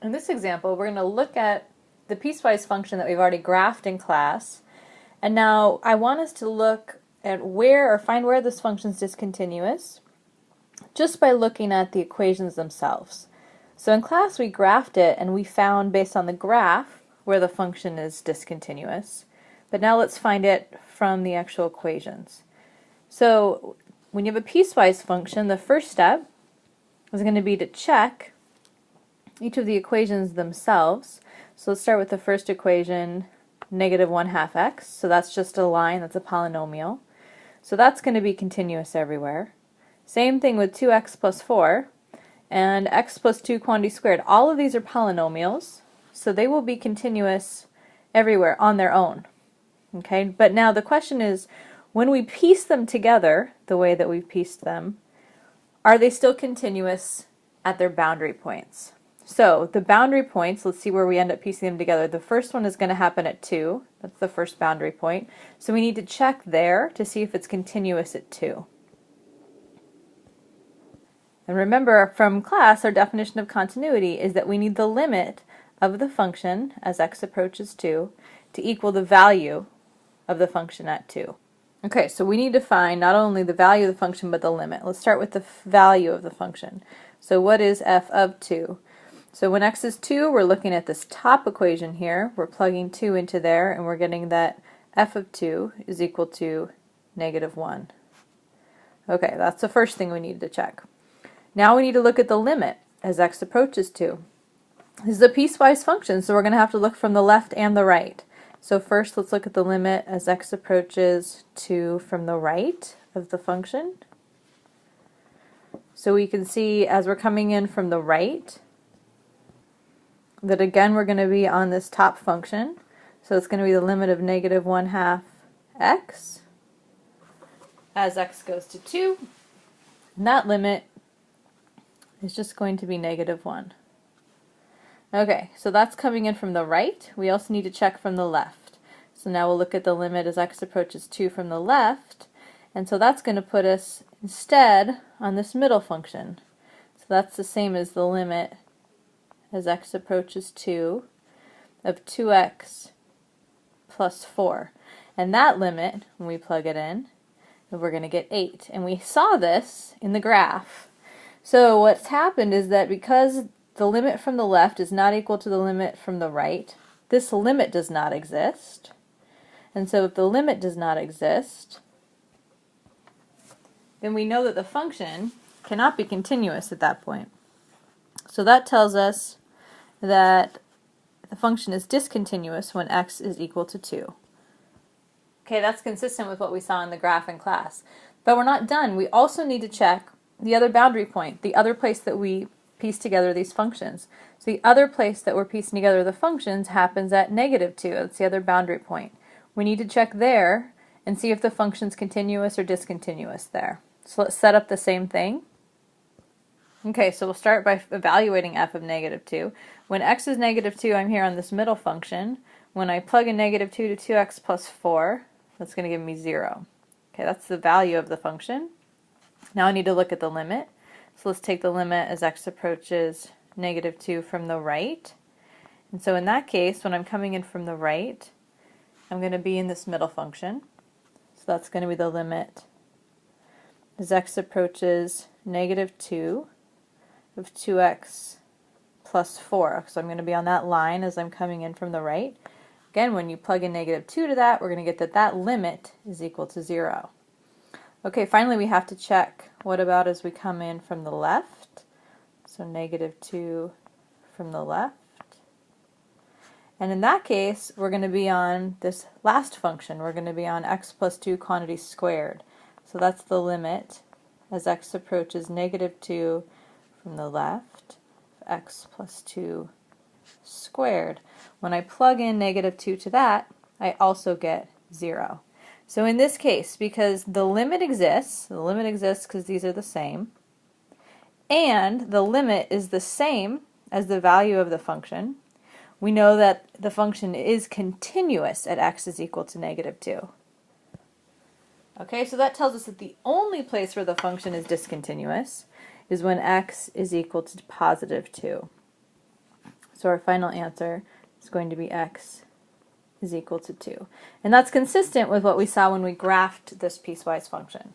In this example, we're going to look at the piecewise function that we've already graphed in class, and now I want us to look at where or find where this function is discontinuous just by looking at the equations themselves. So in class we graphed it and we found based on the graph where the function is discontinuous, but now let's find it from the actual equations. So when you have a piecewise function, the first step is going to be to check each of the equations themselves. So let's start with the first equation, negative 1/2 x. So that's just a line, that's a polynomial. So that's going to be continuous everywhere. Same thing with 2x plus 4 and x plus 2 quantity squared. All of these are polynomials, so they will be continuous everywhere on their own. Okay, but now the question is, when we piece them together the way that we've pieced them, are they still continuous at their boundary points? So the boundary points, let's see where we end up piecing them together. The first one is going to happen at 2. That's the first boundary point. So we need to check there to see if it's continuous at 2. And remember from class, our definition of continuity is that we need the limit of the function as x approaches 2 to equal the value of the function at 2. Okay, so we need to find not only the value of the function but the limit. Let's start with the value of the function. So what is f of 2? So when x is 2, we're looking at this top equation here. We're plugging 2 into there, and we're getting that f of 2 is equal to negative 1. Okay, that's the first thing we need to check. Now we need to look at the limit as x approaches 2. This is a piecewise function, so we're going to have to look from the left and the right. So first let's look at the limit as x approaches 2 from the right of the function. So we can see as we're coming in from the right that again we're going to be on this top function. So it's going to be the limit of negative 1/2 x as x goes to 2. And that limit is just going to be negative 1. Okay, so that's coming in from the right. We also need to check from the left. So now we'll look at the limit as x approaches 2 from the left. And so that's going to put us instead on this middle function. So that's the same as the limit as x approaches 2 of 2x plus 4. And that limit, when we plug it in, we're going to get 8. And we saw this in the graph. So what's happened is that because the limit from the left is not equal to the limit from the right, this limit does not exist. And so if the limit does not exist, then we know that the function cannot be continuous at that point. So that tells us that the function is discontinuous when x is equal to 2. Okay, that's consistent with what we saw in the graph in class. But we're not done. We also need to check the other boundary point, the other place that we piece together these functions. So the other place that we're piecing together the functions happens at negative 2. That's the other boundary point. We need to check there and see if the function's continuous or discontinuous there. So let's set up the same thing. Okay, so we'll start by evaluating f of negative 2. When x is negative 2, I'm here on this middle function. When I plug in negative 2 to 2x plus 4, that's going to give me 0. Okay, that's the value of the function. Now I need to look at the limit. So let's take the limit as x approaches negative 2 from the right. And so in that case, when I'm coming in from the right, I'm going to be in this middle function. So that's going to be the limit as x approaches negative 2 of 2x plus 4. So I'm going to be on that line as I'm coming in from the right. Again, when you plug in negative 2 to that, we're going to get that that limit is equal to 0. Okay, finally we have to check what about as we come in from the left. So negative 2 from the left. And in that case, we're going to be on this last function. We're going to be on x plus 2 quantity squared. So that's the limit as x approaches negative 2 from the left of x plus 2 squared. When I plug in negative 2 to that, I also get 0. So in this case, because the limit exists because these are the same, and the limit is the same as the value of the function, we know that the function is continuous at x is equal to negative 2. Okay, so that tells us that the only place where the function is discontinuous is when x is equal to positive 2. So our final answer is going to be x is equal to 2. And that's consistent with what we saw when we graphed this piecewise function.